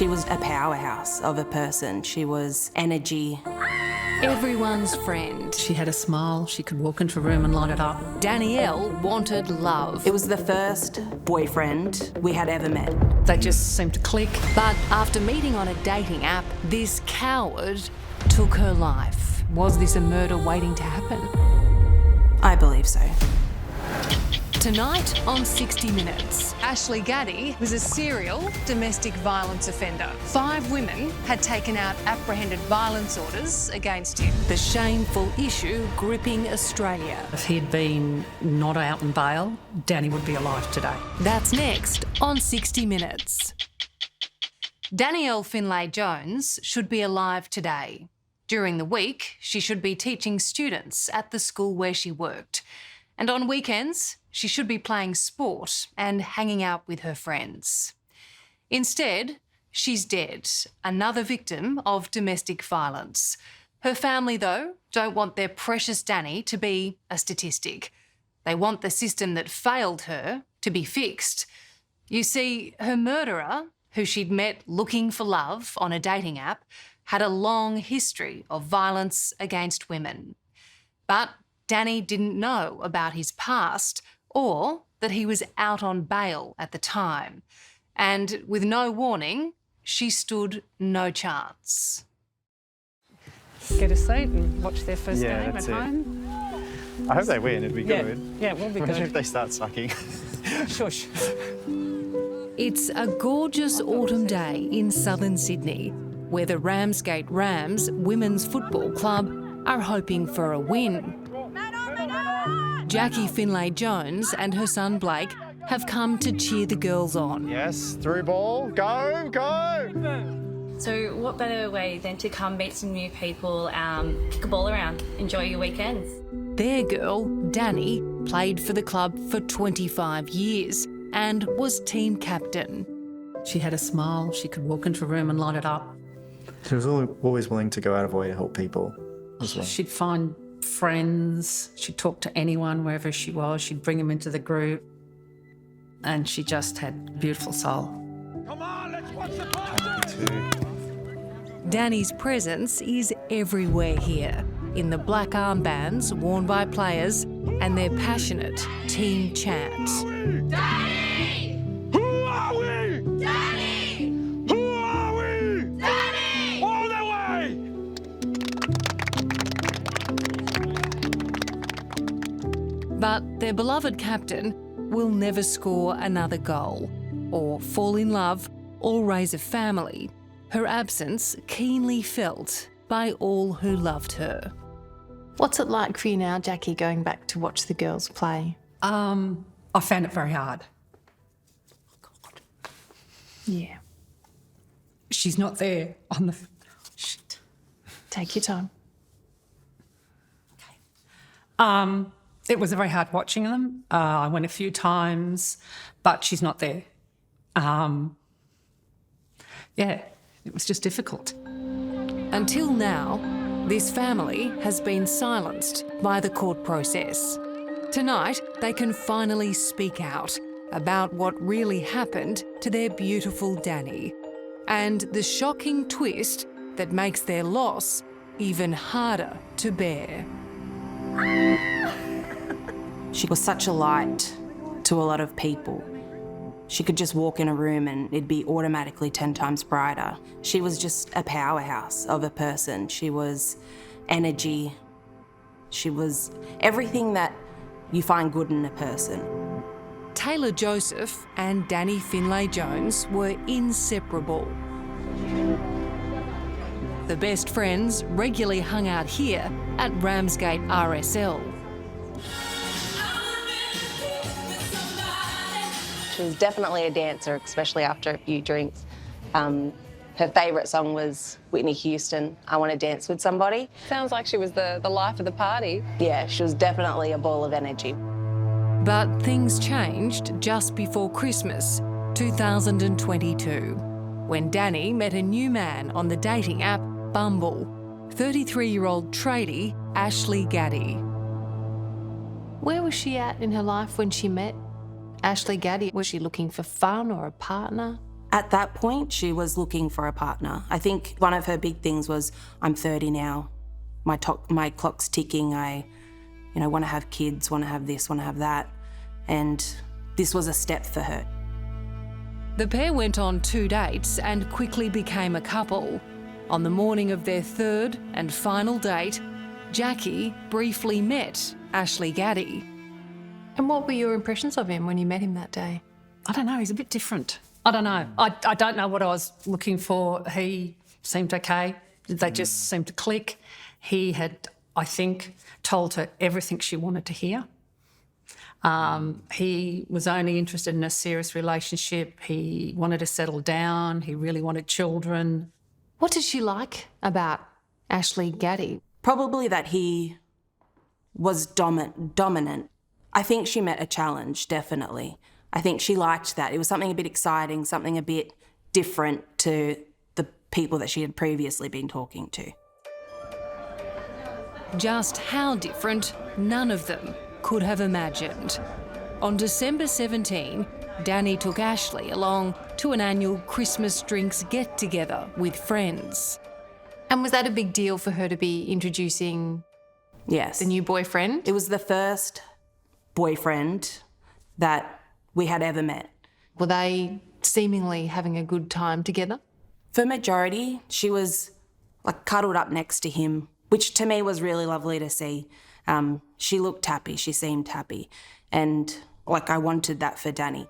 She was a powerhouse of a person. She was energy. Everyone's friend. She had a smile. She could walk into a room and light it up. Dannielle wanted love. It was the first boyfriend we had ever met. They just seemed to click. But after meeting on a dating app, this coward took her life. Was this a murder waiting to happen? I believe so. Tonight on 60 Minutes, Ashley Gaddie was a serial domestic violence offender. 5 women had taken out apprehended violence orders against him. The shameful issue gripping Australia. If he'd been not out on bail, Danni would be alive today. That's next on 60 Minutes. Dannielle Finlay-Jones should be alive today. During the week, she should be teaching students at the school where she worked. And on weekends, she should be playing sport and hanging out with her friends. Instead, she's dead, another victim of domestic violence. Her family, though, don't want their precious Danni to be a statistic. They want the system that failed her to be fixed. You see, her murderer, who she'd met looking for love on a dating app, had a long history of violence against women. But Danni didn't know about his past or that he was out on bail at the time. And with no warning, she stood no chance. Get a seat and watch their first game at that's it. home. I hope they win, it'd be good. Yeah, we'll be Imagine if good. they start sucking. Shush. It's a gorgeous autumn day in southern Sydney, where the Ramsgate Rams Women's Football Club are hoping for a win. Jackie Finlay-Jones and her son Blake have come to cheer the girls on. Yes, through ball, go, go! So what better way than to come meet some new people, kick a ball around, enjoy your weekends. Their girl, Danni, played for the club for 25 years and was team captain. She had a smile. She could walk into a room and light it up. She was always willing to go out of her way to help people as well. She'd find friends. She'd talk to anyone wherever she was. She'd bring them into the group. And she just had a beautiful soul. Come on, let's watch the party! Danni's presence is everywhere here, in the black armbands worn by players and their passionate team chant. Danni! Who are we? Danni! Who are we? Danni! All the way! But their beloved captain will never score another goal, or fall in love, or raise a family. Her absence keenly felt by all who loved her. What's it like for you now, Jackie, going back to watch the girls play? I found it very hard. Yeah. She's not there on the... Shit. Take your time. It was very hard watching them. I went a few times, but she's not there. Yeah, it was just difficult. Until now, this family has been silenced by the court process. Tonight, they can finally speak out about what really happened to their beautiful Danni and the shocking twist that makes their loss even harder to bear. She was such a light to a lot of people. She could just walk in a room and it'd be automatically 10 times brighter. She was just a powerhouse of a person. She was energy. She was everything that you find good in a person. Taylor Joseph and Danni Finlay-Jones were inseparable. The best friends regularly hung out here at Ramsgate RSL. She was definitely a dancer, especially after a few drinks. Her favourite song was Whitney Houston, I Want to Dance with Somebody. Sounds like she was the life of the party. Yeah, she was definitely a ball of energy. But things changed just before Christmas 2022, when Danni met a new man on the dating app Bumble, 33-year-old tradie Ashley Gaddie. Where was she at in her life when she met Ashley Gaddie? Was she looking for fun or a partner? At that point, she was looking for a partner. I think one of her big things was, I'm 30 now, my clock's ticking, I want to have kids, want to have this, want to have that. And this was a step for her. The pair went on 2 dates and quickly became a couple. On the morning of their third and final date, Jackie briefly met Ashley Gaddie. And what were your impressions of him when you met him that day? I don't know, he's a bit different. I don't know. I don't know what I was looking for. He seemed okay. They just seemed to click. He had, I think, told her everything she wanted to hear. He was only interested in a serious relationship. He wanted to settle down. He really wanted children. What did she like about Ashley Gaddie? Probably that he was dominant. I think she met a challenge, definitely. I think she liked that. It was something a bit exciting, something a bit different to the people that she had previously been talking to. Just how different, none of them could have imagined. On December 17, Danni took Ashley along to an annual Christmas drinks get-together with friends. And was that a big deal for her to be introducing Yes. the new boyfriend? It was the first boyfriend that we had ever met. Were they seemingly having a good time together? For majority, she was like cuddled up next to him, which to me was really lovely to see. She looked happy, she seemed happy. And like I wanted that for Danni.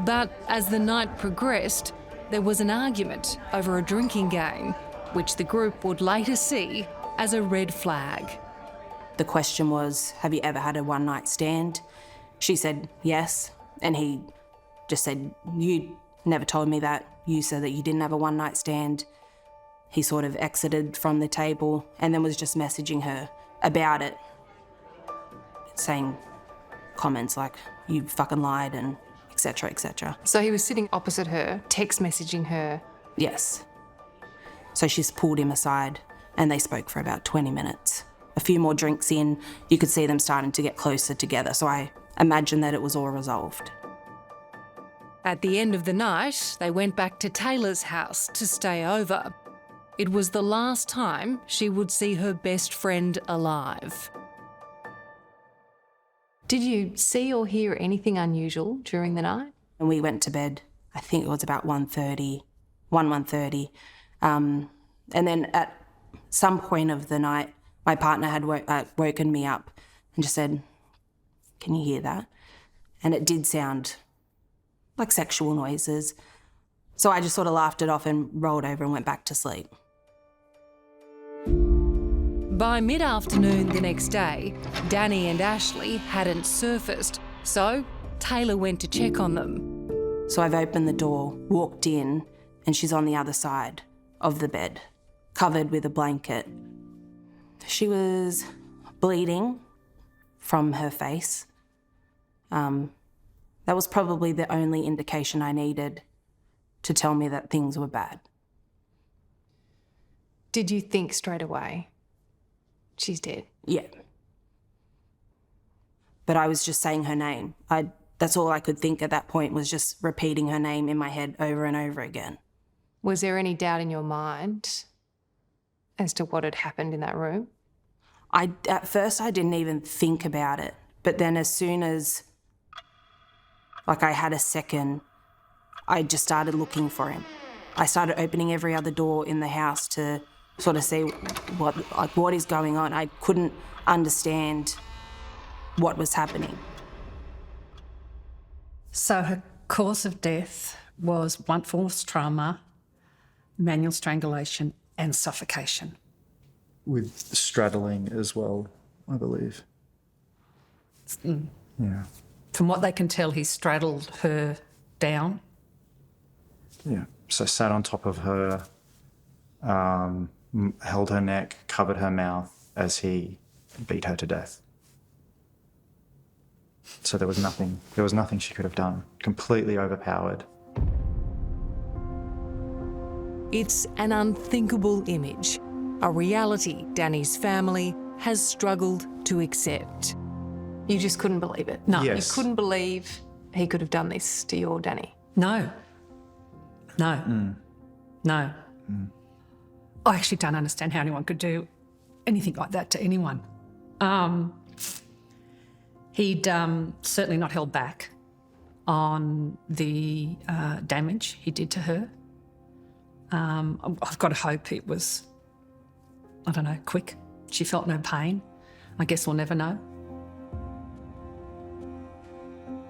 But as the night progressed, there was an argument over a drinking game, which the group would later see as a red flag. The question was, have you ever had a one-night stand? She said yes, and he just said, you never told me that. You said that you didn't have a one-night stand. He sort of exited from the table and then was just messaging her about it, saying comments like, you fucking lied, and etc., etc. So he was sitting opposite her, text messaging her. Yes. So she's pulled him aside and they spoke for about 20 minutes. A few more drinks in, you could see them starting to get closer together, so I imagine that it was all resolved. At the end of the night, they went back to Taylor's house to stay over. It was the last time she would see her best friend alive. Did you see or hear anything unusual during the night? And we went to bed, I think it was about 1:30. And then at some point of the night, my partner had woken me up and just said, can you hear that? And it did sound like sexual noises. So I just sort of laughed it off and rolled over and went back to sleep. By mid-afternoon the next day, Danni and Ashley hadn't surfaced, so Taylor went to check on them. So I've opened the door, walked in, and she's on the other side of the bed, covered with a blanket. She was bleeding from her face. That was probably the only indication I needed to tell me that things were bad. Did you think straight away, she's dead? Yeah. But I was just saying her name. That's all I could think at that point, was just repeating her name in my head over and over again. Was there any doubt in your mind as to what had happened in that room? At first I didn't even think about it, but then as soon as I had a second, I just started looking for him. I started opening every other door in the house to sort of see what is going on. I couldn't understand what was happening. So her cause of death was blunt force trauma, manual strangulation and suffocation. With straddling as well, I believe. Yeah. From what they can tell, he straddled her down. Yeah. So sat on top of her, held her neck, covered her mouth as he beat her to death. So there was nothing she could have done. Completely overpowered. It's an unthinkable image, a reality Danni's family has struggled to accept. You just couldn't believe it? No. Yes. You couldn't believe he could have done this to your Danni? No. No. No. I actually don't understand how anyone could do anything like that to anyone. He'd certainly not held back on the damage he did to her. I've got to hope it was, I don't know, quick. She felt no pain. I guess we'll never know.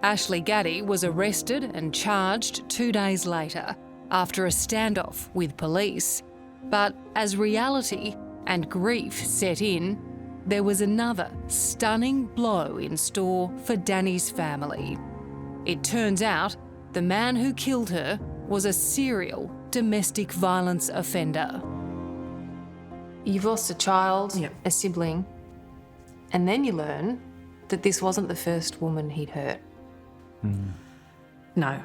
Ashley Gaddie was arrested and charged 2 days later after a standoff with police. But as reality and grief set in, there was another stunning blow in store for Danni's family. It turns out the man who killed her was a serial domestic violence offender. You've lost a child, Yep. a sibling, and then you learn that this wasn't the first woman he'd hurt. No.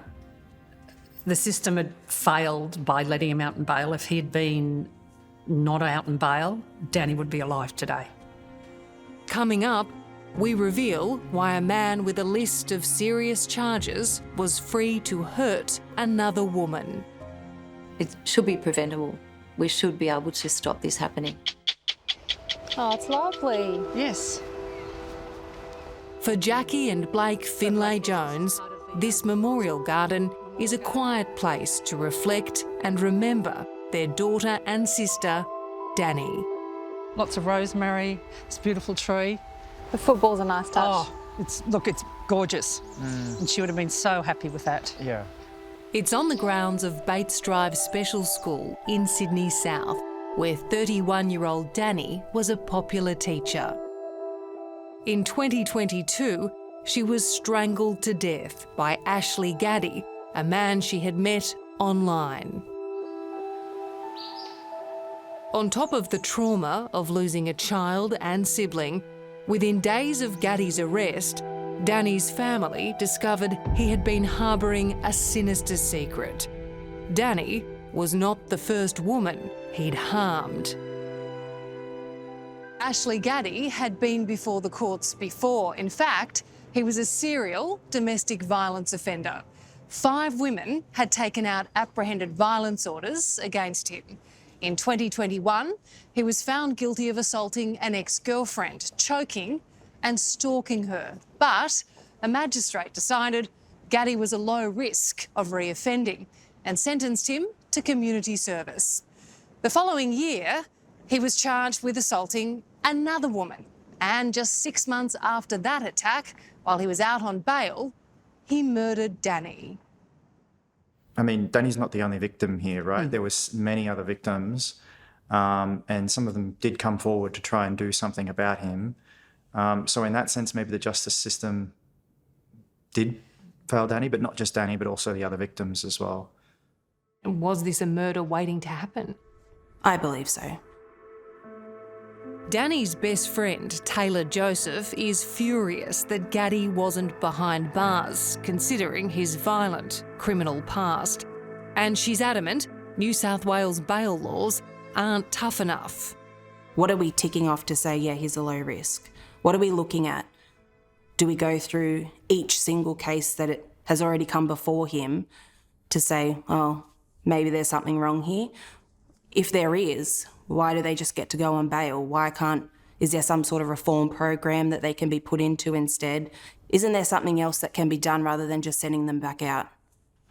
The system had failed by letting him out on bail. If he had been not out on bail, Danni would be alive today. Coming up, we reveal why a man with a list of serious charges was free to hurt another woman. It should be preventable. We should be able to stop this happening. Oh, it's lovely. Yes. For Jackie and Blake Finlay-Jones, this memorial garden is a quiet place to reflect and remember their daughter and sister, Danni. Lots of rosemary, this beautiful tree. The football's a nice touch. Oh, it's gorgeous. And she would have been so happy with that. Yeah. It's on the grounds of Bates Drive Special School in Sydney South, where 31-year-old Danni was a popular teacher. In 2022, she was strangled to death by Ashley Gaddie, a man she had met online. On top of the trauma of losing a child and sibling, within days of Gaddie's arrest, Danni's family discovered he had been harbouring a sinister secret. Danni was not the first woman he'd harmed. Ashley Gaddie had been before the courts before. In fact, he was a serial domestic violence offender. 5 women had taken out apprehended violence orders against him. In 2021, he was found guilty of assaulting an ex-girlfriend, choking and stalking her. But a magistrate decided Gaddie was a low risk of reoffending and sentenced him to community service. The following year, he was charged with assaulting another woman. And just 6 months after that attack, while he was out on bail, he murdered Danni. I mean, Danni's not the only victim here, right? There was many other victims, and some of them did come forward to try and do something about him. So in that sense, maybe the justice system did fail Danni, but not just Danni, but also the other victims as well. Was this a murder waiting to happen? I believe so. Danni's best friend, Taylor Joseph, is furious that Gaddie wasn't behind bars, considering his violent criminal past. And she's adamant New South Wales bail laws aren't tough enough. What are we ticking off to say, yeah, he's a low risk? What are we looking at? Do we go through each single case that it has already come before him to say, oh, maybe there's something wrong here? If there is, why do they just get to go on bail? Is there some sort of reform program that they can be put into instead? Isn't there something else that can be done rather than just sending them back out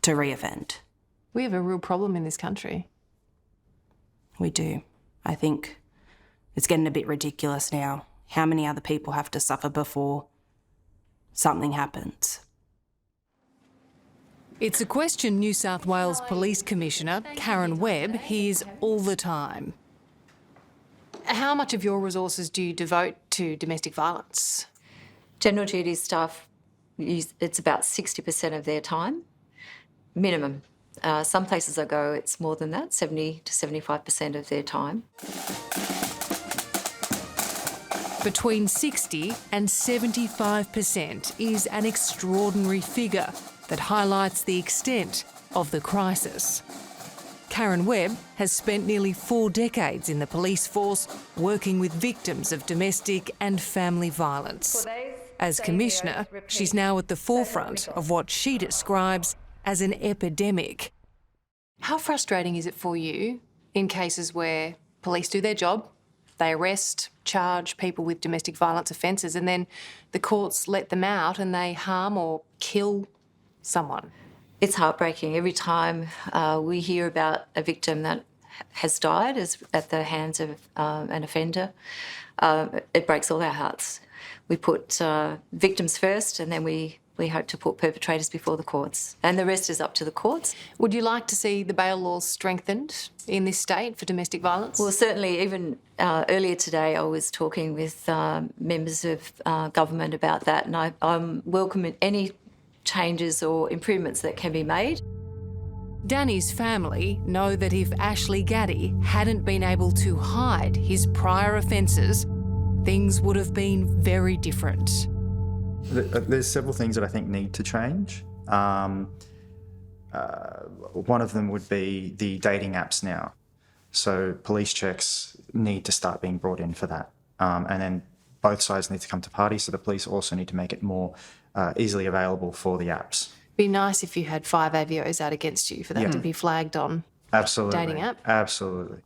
to reoffend? We have a real problem in this country. We do. I think it's getting a bit ridiculous now. How many other people have to suffer before something happens? It's a question New South Wales Police Commissioner Karen Webb hears all the time. How much of your resources do you devote to domestic violence? General duty staff, it's about 60% of their time, minimum. Some places I go, it's more than that, 70 to 75% of their time. Between 60 and 75% is an extraordinary figure that highlights the extent of the crisis. Karen Webb has spent nearly 4 decades in the police force working with victims of domestic and family violence. As Commissioner, she's now at the forefront of what she describes as an epidemic. How frustrating is it for you in cases where police do their job, they arrest, charge people with domestic violence offences, and then the courts let them out and they harm or kill someone? It's heartbreaking. Every time we hear about a victim that has died at the hands of an offender, it breaks all our hearts. We put victims first, and then we hope to put perpetrators before the courts. And the rest is up to the courts. Would you like to see the bail laws strengthened in this state for domestic violence? Well, certainly, even earlier today I was talking with members of government about that, and I'm welcoming any changes or improvements that can be made. Danni's family know that if Ashley Gaddie hadn't been able to hide his prior offences, things would have been very different. There's several things that I think need to change. One of them would be the dating apps now. So police checks need to start being brought in for that. And then both sides need to come to party, so the police also need to make it more easily available for the apps. Be nice if you had 5 AVOs out against you for that to be flagged on. Absolutely. Dating app? Absolutely.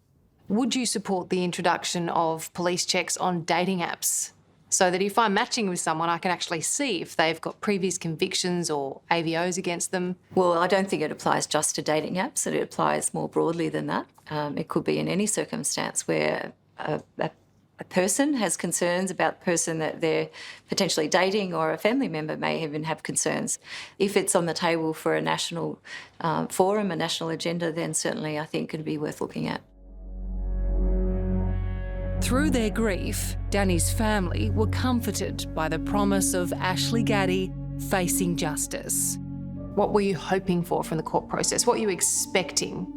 Would you support the introduction of police checks on dating apps so that if I'm matching with someone, I can actually see if they've got previous convictions or AVOs against them? Well, I don't think it applies just to dating apps. It applies more broadly than that. It could be in any circumstance where a person has concerns about the person that they're potentially dating, or a family member may even have concerns. If it's on the table for a national forum, a national agenda, then certainly I think it'd be worth looking at. Through their grief, Danni's family were comforted by the promise of Ashley Gaddie facing justice. What were you hoping for from the court process? What were you expecting?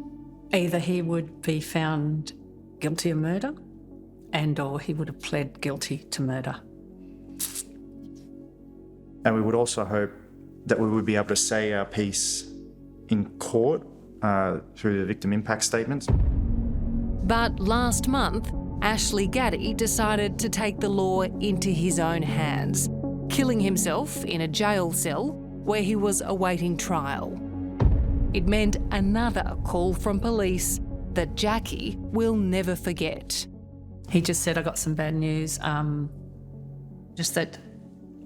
Either he would be found guilty of murder or he would have pled guilty to murder. And we would also hope that we would be able to say our piece in court through the victim impact statements. But last month, Ashley Gaddie decided to take the law into his own hands, killing himself in a jail cell where he was awaiting trial. It meant another call from police that Jackie will never forget. He just said, I got some bad news, just that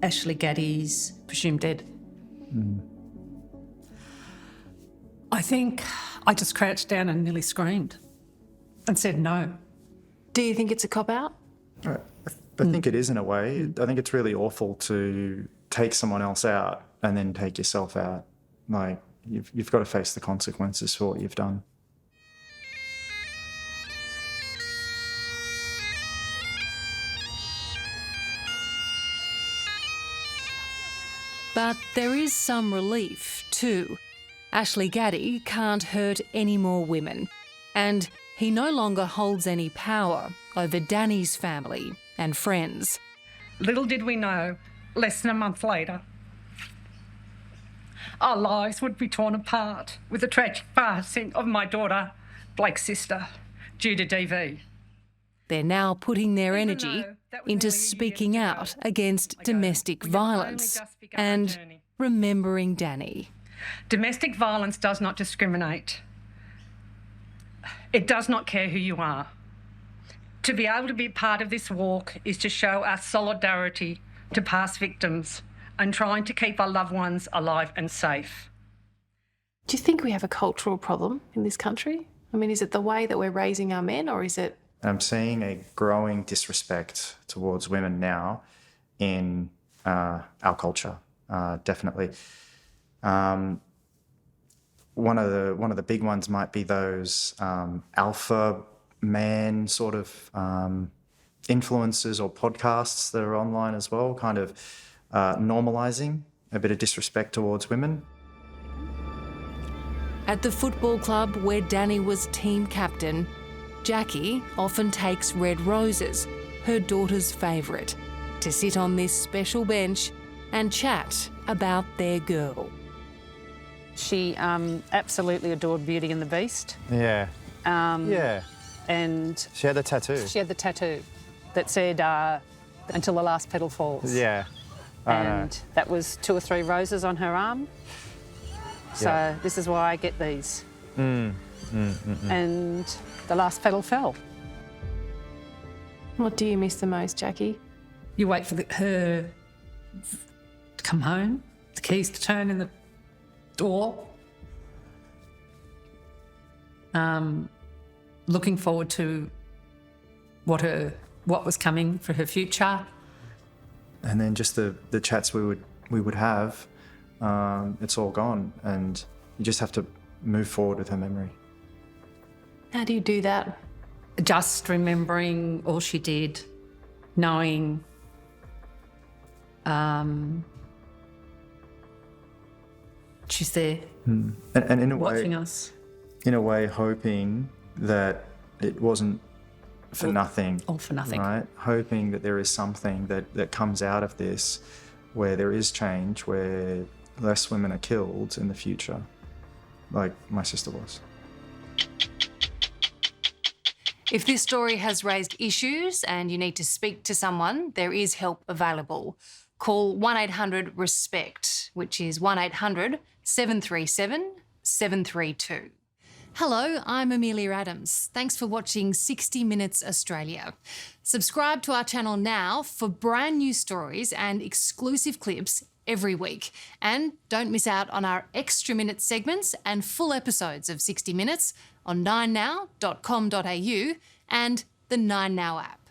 Ashley Gaddie's presumed dead. I think I just crouched down and nearly screamed and said no. Do you think it's a cop-out? I think it is in a way. I think it's really awful to take someone else out and then take yourself out. Like, you've got to face the consequences for what you've done. But there is some relief too. Ashley Gaddie can't hurt any more women, and he no longer holds any power over Danni's family and friends. Little did we know, less than a month later, our lives would be torn apart with the tragic passing of my daughter, Blake's sister, due to DV. They're now putting their energy into speaking out against domestic violence and remembering Danni. Domestic violence does not discriminate. It does not care who you are. To be able to be part of this walk is to show our solidarity to past victims and trying to keep our loved ones alive and safe. Do you think we have a cultural problem in this country? I mean, is it the way that we're raising our men, or is it... I'm seeing a growing disrespect towards women now in our culture, definitely. One of the big ones might be those alpha man sort of influencers or podcasts that are online as well, kind of normalising a bit of disrespect towards women. At the football club where Danni was team captain, Jackie often takes red roses, her daughter's favourite, to sit on this special bench and chat about their girl. She absolutely adored Beauty and the Beast. Yeah. Yeah. And she had the tattoo. She had the tattoo that said, until the last petal falls. Yeah. and that was 2 or 3 roses on her arm. So this is why I get these. And the last petal fell. What do you miss the most, Jackie? You wait for her to come home, the keys to turn in the door. Looking forward to what was coming for her future. And then just the chats we would have, it's all gone, and you just have to move forward with her memory. How do you do that? Just remembering all she did, knowing she's there, and in a watching way, us. In a way, hoping that it wasn't for nothing. All for nothing. Right? Hoping that there is something that comes out of this, where there is change, where less women are killed in the future, like my sister was. If this story has raised issues and you need to speak to someone, there is help available. Call 1-800-RESPECT, which is 1-800-737-732. Hello, I'm Amelia Adams. Thanks for watching 60 Minutes Australia. Subscribe to our channel now for brand new stories and exclusive clips every week. And don't miss out on our extra minute segments and full episodes of 60 Minutes on 9now.com.au and the 9Now app.